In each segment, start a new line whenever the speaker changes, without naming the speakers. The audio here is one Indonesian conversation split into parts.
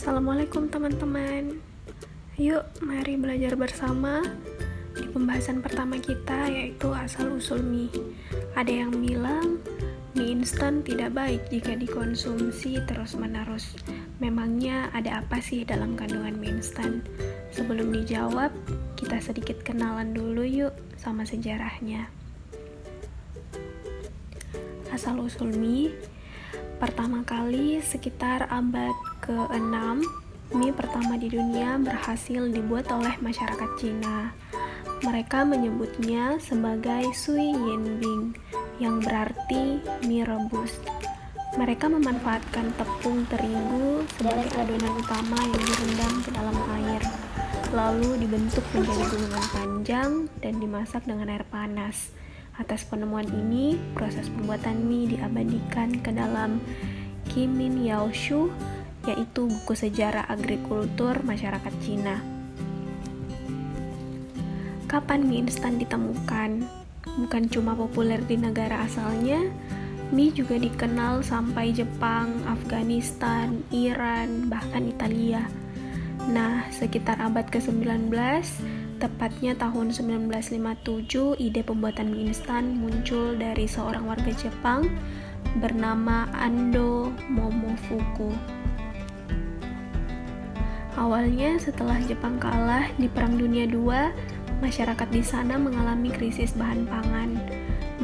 Assalamualaikum teman-teman. Yuk, mari belajar bersama di pembahasan pertama kita, yaitu asal-usul mie. Ada yang bilang mie instan tidak baik jika dikonsumsi terus-menerus. Memangnya ada apa sih dalam kandungan mie instan? Sebelum dijawab, kita sedikit kenalan dulu yuk sama sejarahnya. Asal-usul mie pertama kali sekitar abad ke-6, mie pertama di dunia berhasil dibuat oleh masyarakat Cina. Mereka menyebutnya sebagai sui yanbing, yang berarti mie rebus. Mereka memanfaatkan tepung terigu sebagai adonan utama yang direndam ke dalam air, lalu dibentuk menjadi gulungan panjang dan dimasak dengan air panas. Atas penemuan ini, proses pembuatan mie diabadikan ke dalam Qimin Yao Shu, yaitu buku sejarah agrikultur masyarakat Cina. Kapan mie instan ditemukan? Bukan cuma populer di negara asalnya, mie juga dikenal sampai Jepang, Afghanistan, Iran, bahkan Italia. Nah, sekitar abad ke-19, tepatnya tahun 1957, ide pembuatan mie instan muncul dari seorang warga Jepang bernama Ando Momofuku. Awalnya setelah Jepang kalah di Perang Dunia II, masyarakat di sana mengalami krisis bahan pangan.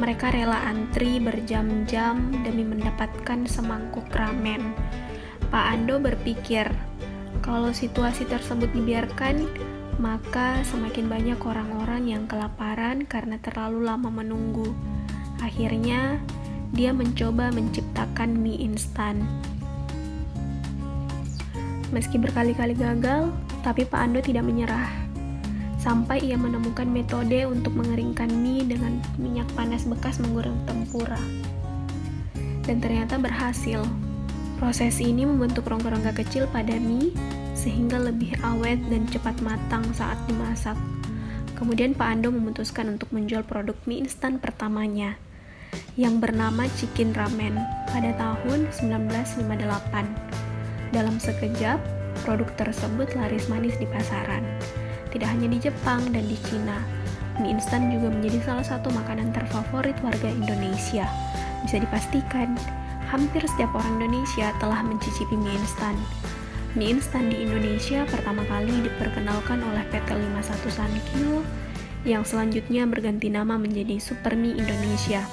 Mereka rela antri berjam-jam demi mendapatkan semangkuk ramen. Pak Ando berpikir, kalau situasi tersebut dibiarkan, maka semakin banyak orang-orang yang kelaparan karena terlalu lama menunggu. Akhirnya, dia mencoba menciptakan mie instan. Meski berkali-kali gagal, tapi Pak Ando tidak menyerah. Sampai ia menemukan metode untuk mengeringkan mie dengan minyak panas bekas menggoreng tempura. Dan ternyata berhasil. Proses ini membentuk rongga-rongga kecil pada mie, sehingga lebih awet dan cepat matang saat dimasak. Kemudian Pak Ando memutuskan untuk menjual produk mie instan pertamanya, yang bernama Chicken Ramen, pada tahun 1958. Dalam sekejap, produk tersebut laris manis di pasaran. Tidak hanya di Jepang dan di Cina, mie instan juga menjadi salah satu makanan terfavorit warga Indonesia. Bisa dipastikan, hampir setiap orang Indonesia telah mencicipi mie instan. Mie instan di Indonesia pertama kali diperkenalkan oleh PT 51 Sankyo, yang selanjutnya berganti nama menjadi Supermie Indonesia,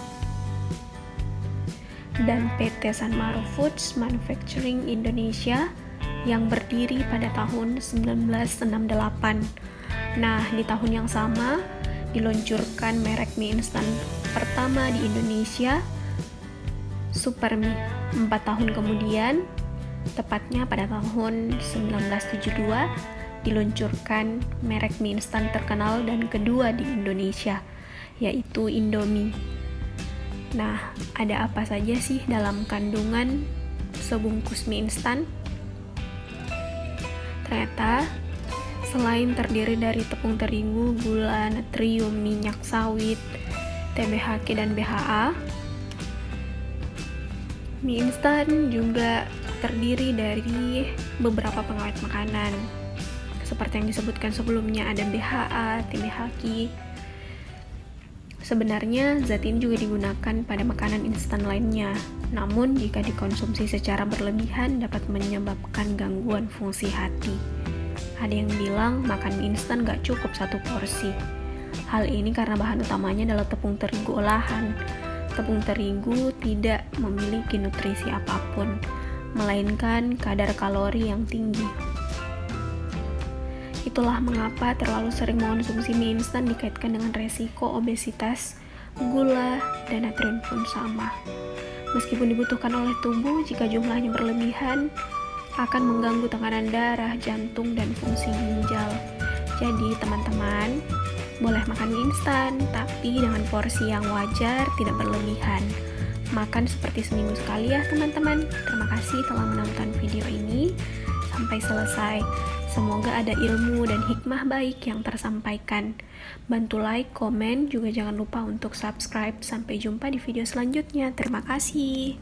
dan PT Sanmaru Foods Manufacturing Indonesia yang berdiri pada tahun 1968. Nah, di tahun yang sama diluncurkan merek mie instan pertama di Indonesia, Supermie. 4 tahun kemudian, tepatnya pada tahun 1972, diluncurkan merek mie instan terkenal dan kedua di Indonesia, yaitu Indomie. Nah, ada apa saja sih dalam kandungan sebungkus mie instan? Ternyata, selain terdiri dari tepung terigu, gula, natrium, minyak sawit, TBHQ, dan BHA, mie instan juga terdiri dari beberapa pengawet makanan. Seperti yang disebutkan sebelumnya, ada BHA, TBHQ. Sebenarnya zat ini juga digunakan pada makanan instan lainnya. Namun jika dikonsumsi secara berlebihan dapat menyebabkan gangguan fungsi hati. Ada yang bilang makan mie instan gak cukup satu porsi. Hal ini karena bahan utamanya adalah tepung terigu olahan. Tepung terigu tidak memiliki nutrisi apapun, melainkan kadar kalori yang tinggi. Itulah mengapa terlalu sering mengonsumsi mie instan dikaitkan dengan resiko obesitas, gula, dan natrium pun sama. Meskipun dibutuhkan oleh tubuh, jika jumlahnya berlebihan, akan mengganggu tekanan darah, jantung, dan fungsi ginjal. Jadi teman-teman, boleh makan mie instan, tapi dengan porsi yang wajar, tidak berlebihan. Makan seperti seminggu sekali ya teman-teman. Terima kasih telah menonton video ini sampai selesai. Semoga ada ilmu dan hikmah baik yang tersampaikan. Bantu like, komen, juga jangan lupa untuk subscribe. Sampai jumpa di video selanjutnya. Terima kasih.